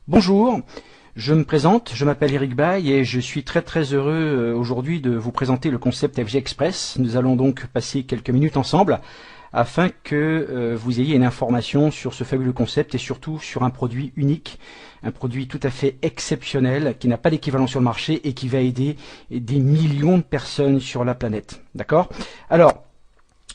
Bonjour, je me présente, je m'appelle Eric Baye et je suis très heureux aujourd'hui de vous présenter le concept FG Express. Nous allons donc passer quelques minutes ensemble afin que vous ayez une information sur ce fabuleux concept et surtout sur un produit unique, un produit tout à fait exceptionnel qui n'a pas d'équivalent sur le marché et qui va aider des millions de personnes sur la planète. D'accord ? Alors,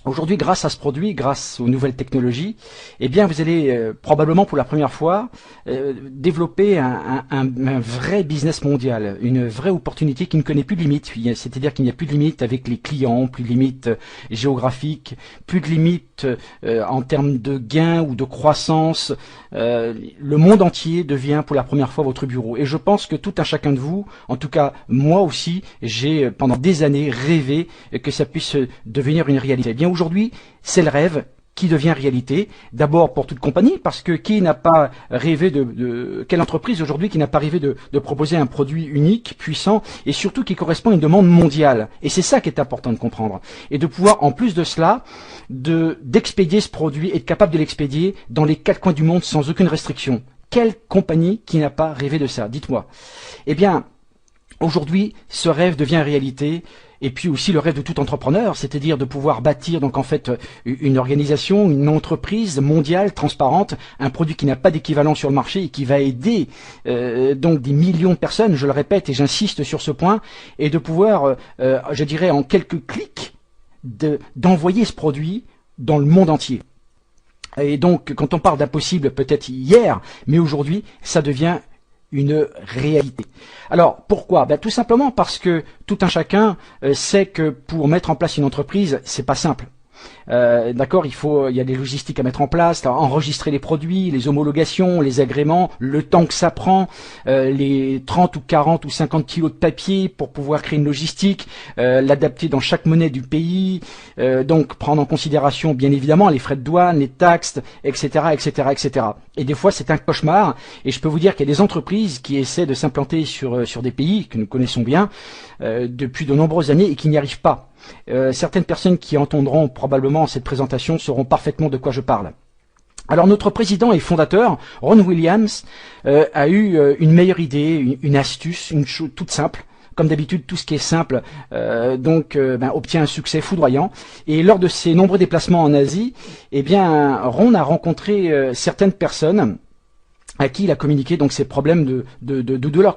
aujourd'hui, grâce à ce produit, grâce aux nouvelles technologies, eh bien, vous allez probablement pour la première fois développer un vrai business mondial, une vraie opportunité qui ne connaît plus de limites. C'est-à-dire qu'il n'y a plus de limites avec les clients, plus de limites géographiques, plus de limites en termes de gains ou de croissance. Le monde entier devient pour la première fois votre bureau. Et je pense que tout un chacun de vous, en tout cas moi aussi, j'ai pendant des années rêvé que ça puisse devenir une réalité. Eh bien, aujourd'hui, c'est le rêve qui devient réalité. D'abord pour toute compagnie, parce que qui n'a pas rêvé quelle entreprise aujourd'hui qui n'a pas rêvé de proposer un produit unique, puissant, et surtout qui correspond à une demande mondiale. Et c'est ça qui est important de comprendre. Et de pouvoir, en plus de cela, d'expédier ce produit, être capable de l'expédier dans les 4 coins du monde sans aucune restriction. Quelle compagnie qui n'a pas rêvé de ça? Dites-moi. Eh bien, aujourd'hui, ce rêve devient réalité. Et puis aussi le rêve de tout entrepreneur, c'est-à-dire de pouvoir bâtir donc en fait une organisation, une entreprise mondiale, transparente, un produit qui n'a pas d'équivalent sur le marché et qui va aider donc des millions de personnes, je le répète et j'insiste sur ce point, et de pouvoir, je dirais en quelques clics, d'envoyer ce produit dans le monde entier. Et donc quand on parle d'impossible peut-être hier, mais aujourd'hui ça devient une réalité. Alors pourquoi? Tout simplement parce que tout un chacun sait que pour mettre en place une entreprise, c'est pas simple. D'accord, il y a des logistiques à mettre en place, enregistrer les produits, les homologations, les agréments, le temps que ça prend, les 30 ou 40 ou 50 kilos de papier pour pouvoir créer une logistique, l'adapter dans chaque monnaie du pays, donc prendre en considération bien évidemment les frais de douane, les taxes, etc., etc., etc. Et des fois c'est un cauchemar, et je peux vous dire qu'il y a des entreprises qui essaient de s'implanter sur des pays que nous connaissons bien depuis de nombreuses années et qui n'y arrivent pas. Certaines personnes qui entendront probablement cette présentation sauront parfaitement de quoi je parle. Alors notre président et fondateur, Ron Williams, a eu une meilleure idée, une astuce, une chose toute simple. Comme d'habitude, tout ce qui est simple obtient un succès foudroyant. Et lors de ses nombreux déplacements en Asie, eh bien, Ron a rencontré certaines personnes à qui il a communiqué donc ses problèmes de douleurs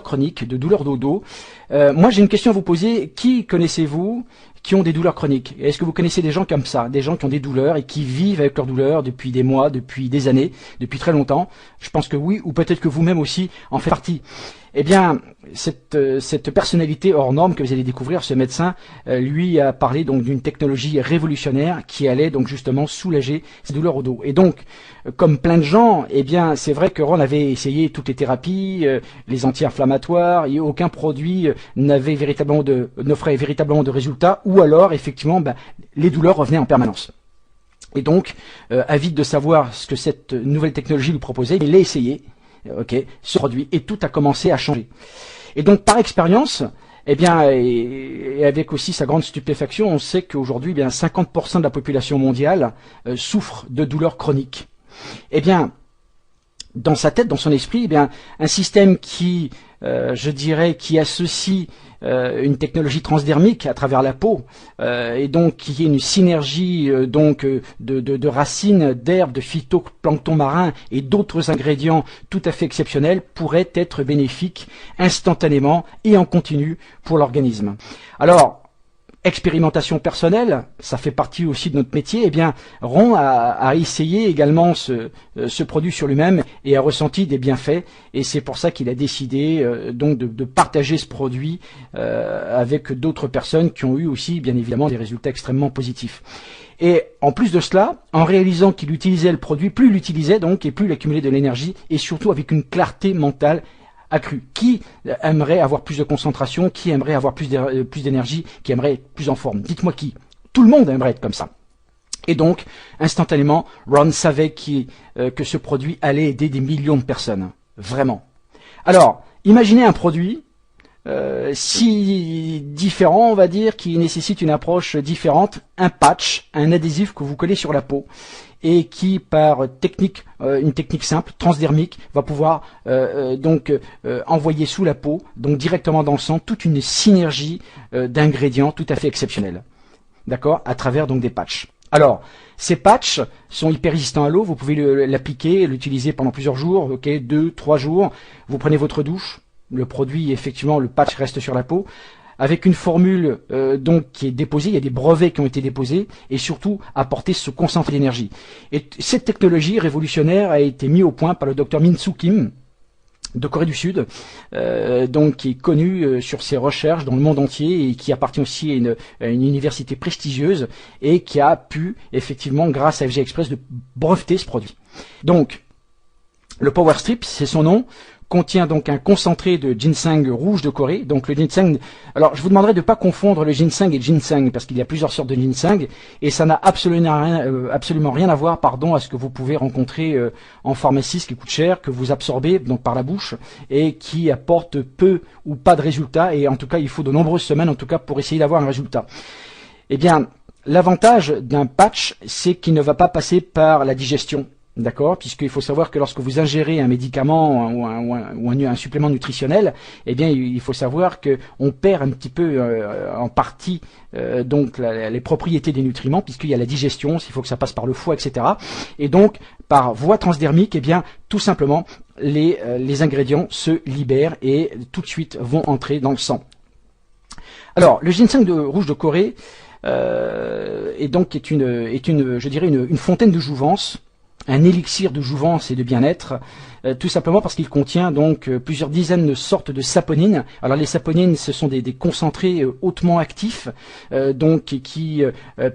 chroniques, de douleurs de dos. Moi j'ai une question à vous poser. Qui connaissez-vous qui ont des douleurs chroniques? Est-ce que vous connaissez des gens comme ça, des gens qui ont des douleurs et qui vivent avec leurs douleurs depuis des mois, depuis des années, depuis très longtemps? Je pense que oui, ou peut-être que vous-même aussi en faites partie. Eh bien, cette personnalité hors norme que vous allez découvrir, ce médecin, lui a parlé donc d'une technologie révolutionnaire qui allait donc justement soulager ces douleurs au dos. Et donc, comme plein de gens, eh bien, c'est vrai que Ron avait essayé toutes les thérapies, les anti-inflammatoires, et aucun produit n'offrait véritablement de résultats, ou alors effectivement, les douleurs revenaient en permanence. Et donc, avide de savoir ce que cette nouvelle technologie lui proposait, il l'a essayé. Ce produit, et tout a commencé à changer. Et donc par expérience, eh bien, et avec aussi sa grande stupéfaction, on sait qu'aujourd'hui, 50% de la population mondiale souffre de douleurs chroniques. Eh bien, dans sa tête, dans son esprit, eh bien, un système qui, je dirais, qui associe une technologie transdermique à travers la peau, et donc qui est une synergie de racines, d'herbes, de phytoplancton marin et d'autres ingrédients tout à fait exceptionnels pourrait être bénéfique instantanément et en continu pour l'organisme. Alors, expérimentation personnelle, ça fait partie aussi de notre métier. Eh bien, Ron a essayé également ce produit sur lui-même et a ressenti des bienfaits. Et c'est pour ça qu'il a décidé donc de partager ce produit avec d'autres personnes qui ont eu aussi, bien évidemment, des résultats extrêmement positifs. Et en plus de cela, en réalisant qu'il utilisait le produit, plus il l'utilisait donc et plus il accumulait de l'énergie et surtout avec une clarté mentale accrue. Qui aimerait avoir plus de concentration? Qui aimerait avoir plus d'énergie? Qui aimerait être plus en forme? Dites-moi qui. Tout le monde aimerait être comme ça. Et donc, instantanément, Ron savait que ce produit allait aider des millions de personnes. Vraiment. Alors, imaginez un produit si différent, on va dire, qui nécessite une approche différente, un patch, un adhésif que vous collez sur la peau et qui par technique, une technique simple, transdermique, va pouvoir envoyer sous la peau, donc directement dans le sang, toute une synergie d'ingrédients tout à fait exceptionnels. D'accord, à travers donc des patchs. Alors, ces patchs sont hyper résistants à l'eau, vous pouvez l'appliquer, l'utiliser pendant plusieurs jours, ok, 2, 3 jours, vous prenez votre douche, le produit, effectivement, le patch reste sur la peau, avec une formule donc qui est déposée, il y a des brevets qui ont été déposés, et surtout apporter ce concentré d'énergie. Et cette technologie révolutionnaire a été mise au point par le docteur Min-Soo Kim, de Corée du Sud, donc qui est connu sur ses recherches dans le monde entier et qui appartient aussi à une université prestigieuse et qui a pu effectivement, grâce à FG Express, de breveter ce produit. Donc, le Power Strip, c'est son nom, contient donc un concentré de ginseng rouge de Corée. Donc le ginseng, alors je vous demanderai de ne pas confondre le ginseng et le ginseng parce qu'il y a plusieurs sortes de ginseng et ça n'a absolument rien à voir, à ce que vous pouvez rencontrer en pharmacie, ce qui coûte cher, que vous absorbez donc par la bouche et qui apporte peu ou pas de résultats, et en tout cas il faut de nombreuses semaines en tout cas pour essayer d'avoir un résultat. Eh bien, l'avantage d'un patch, c'est qu'il ne va pas passer par la digestion. D'accord, puisqu'il faut savoir que lorsque vous ingérez un médicament ou un supplément nutritionnel, eh bien il faut savoir que on perd un petit peu en partie donc les propriétés des nutriments, puisqu'il y a la digestion, il faut que ça passe par le foie, etc. Et donc par voie transdermique, eh bien tout simplement les ingrédients se libèrent et tout de suite vont entrer dans le sang. Alors le ginseng rouge de Corée est une fontaine de jouvence, un élixir de jouvence et de bien-être, tout simplement parce qu'il contient donc plusieurs dizaines de sortes de saponines. Alors les saponines, ce sont des concentrés hautement actifs, donc qui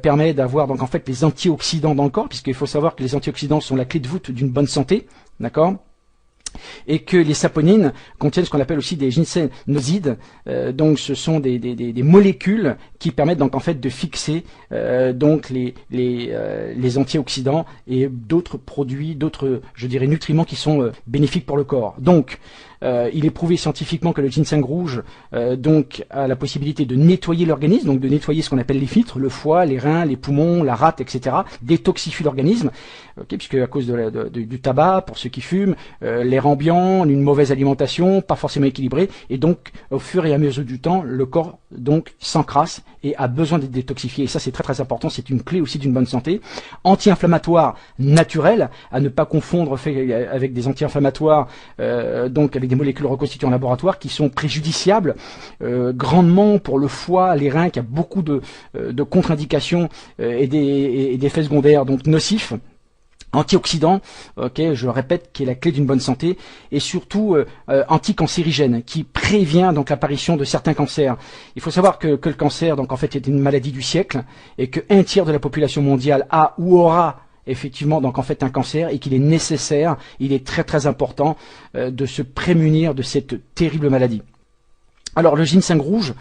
permettent d'avoir donc en fait les antioxydants dans le corps, puisqu'il faut savoir que les antioxydants sont la clé de voûte d'une bonne santé, d'accord ? Et que les saponines contiennent ce qu'on appelle aussi des ginsénosides, donc ce sont des molécules qui permettent donc en fait de fixer donc les antioxydants et d'autres produits, d'autres nutriments qui sont bénéfiques pour le corps. Donc il est prouvé scientifiquement que le ginseng rouge donc a la possibilité de nettoyer l'organisme, donc de nettoyer ce qu'on appelle les filtres, le foie, les reins, les poumons, la rate, etc. Détoxifie l'organisme, puisque à cause du tabac, pour ceux qui fument, l'air ambiant, une mauvaise alimentation, pas forcément équilibrée, et donc au fur et à mesure du temps, le corps donc s'encrasse et a besoin d'être détoxifié. Et ça c'est très très important, c'est une clé aussi d'une bonne santé. Anti-inflammatoire naturel, à ne pas confondre avec des anti-inflammatoires, donc avec des molécules reconstituées en laboratoire qui sont préjudiciables grandement pour le foie, les reins, qui a beaucoup de contre-indications et d'effets secondaires donc nocifs. Antioxydant, je le répète, qui est la clé d'une bonne santé, et surtout anticancérigène, qui prévient donc l'apparition de certains cancers. Il faut savoir que le cancer, donc en fait, est une maladie du siècle, et que 1/3 de la population mondiale a ou aura effectivement donc en fait un cancer, et qu'il est nécessaire, il est très très important de se prémunir de cette terrible maladie. Alors le ginseng rouge,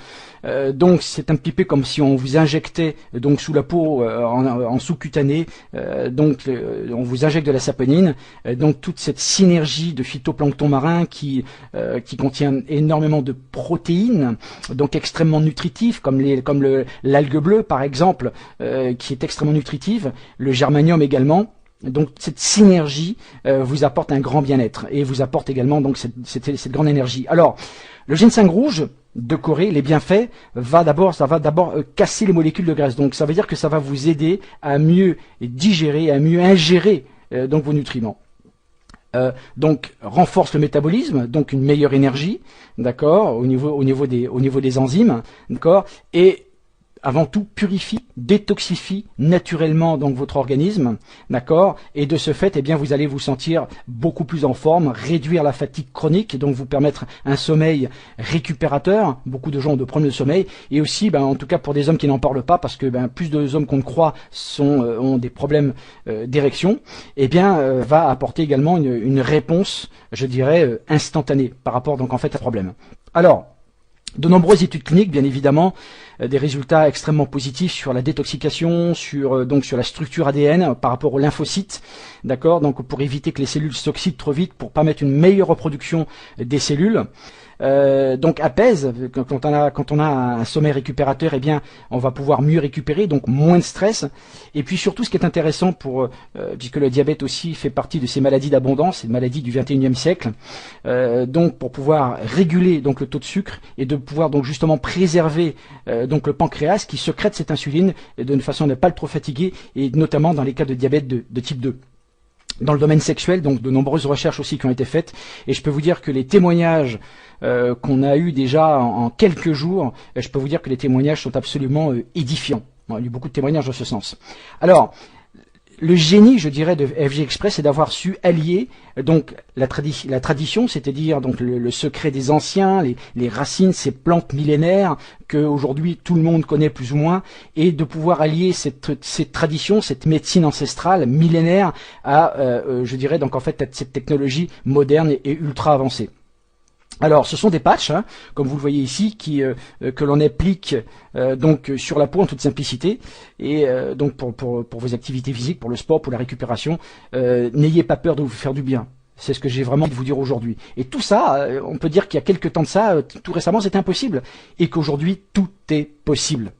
donc c'est un petit peu comme si on vous injectait donc sous la peau en sous-cutané, on vous injecte de la saponine, donc toute cette synergie de phytoplancton marin qui contient énormément de protéines, donc extrêmement nutritifs, comme l'algue bleue par exemple, qui est extrêmement nutritive, le germanium également. Donc cette synergie vous apporte un grand bien-être et vous apporte également donc cette grande énergie. Alors le ginseng rouge de Corée, les bienfaits, ça va d'abord casser les molécules de graisse. Donc ça veut dire que ça va vous aider à mieux digérer, à mieux ingérer donc vos nutriments. Donc renforce le métabolisme, donc une meilleure énergie, d'accord, au niveau des enzymes, d'accord, et avant tout purifie, détoxifie naturellement donc votre organisme, d'accord, et de ce fait, eh bien, vous allez vous sentir beaucoup plus en forme, réduire la fatigue chronique, donc vous permettre un sommeil récupérateur. Beaucoup de gens ont de problèmes de sommeil, et aussi, en tout cas pour des hommes qui n'en parlent pas, parce que plus de hommes qu'on ne croit ont des problèmes d'érection, eh bien, va apporter également une réponse, je dirais, instantanée par rapport donc en fait à ce problème. Alors, de nombreuses études cliniques, bien évidemment, des résultats extrêmement positifs sur la détoxication, sur la structure ADN par rapport aux lymphocytes, d'accord, donc pour éviter que les cellules s'oxydent trop vite, pour permettre une meilleure reproduction des cellules. donc apaise. Quand on a un sommeil récupérateur, eh bien, on va pouvoir mieux récupérer, donc moins de stress. Et puis surtout, ce qui est intéressant puisque le diabète aussi fait partie de ces maladies d'abondance, ces maladies du 21e siècle, donc pour pouvoir réguler donc le taux de sucre et de pouvoir donc justement préserver donc le pancréas qui sécrète cette insuline de façon à ne pas le trop fatiguer, et notamment dans les cas de diabète de type 2. Dans le domaine sexuel, donc de nombreuses recherches aussi qui ont été faites, et je peux vous dire que les témoignages qu'on a eu déjà en quelques jours, je peux vous dire que les témoignages sont absolument édifiants. Il y a eu beaucoup de témoignages dans ce sens. Alors, le génie, je dirais, de FG Express, c'est d'avoir su allier donc la tradition, c'est-à-dire donc le secret des anciens, les racines, ces plantes millénaires que aujourd'hui tout le monde connaît plus ou moins, et de pouvoir allier cette tradition, cette médecine ancestrale millénaire à, je dirais donc en fait cette technologie moderne et ultra avancée. Alors, ce sont des patchs, hein, comme vous le voyez ici, que l'on applique donc sur la peau en toute simplicité, et donc pour vos activités physiques, pour le sport, pour la récupération, n'ayez pas peur de vous faire du bien. C'est ce que j'ai vraiment envie de vous dire aujourd'hui. Et tout ça, on peut dire qu'il y a quelques temps de ça, tout récemment, c'était impossible, et qu'aujourd'hui tout est possible.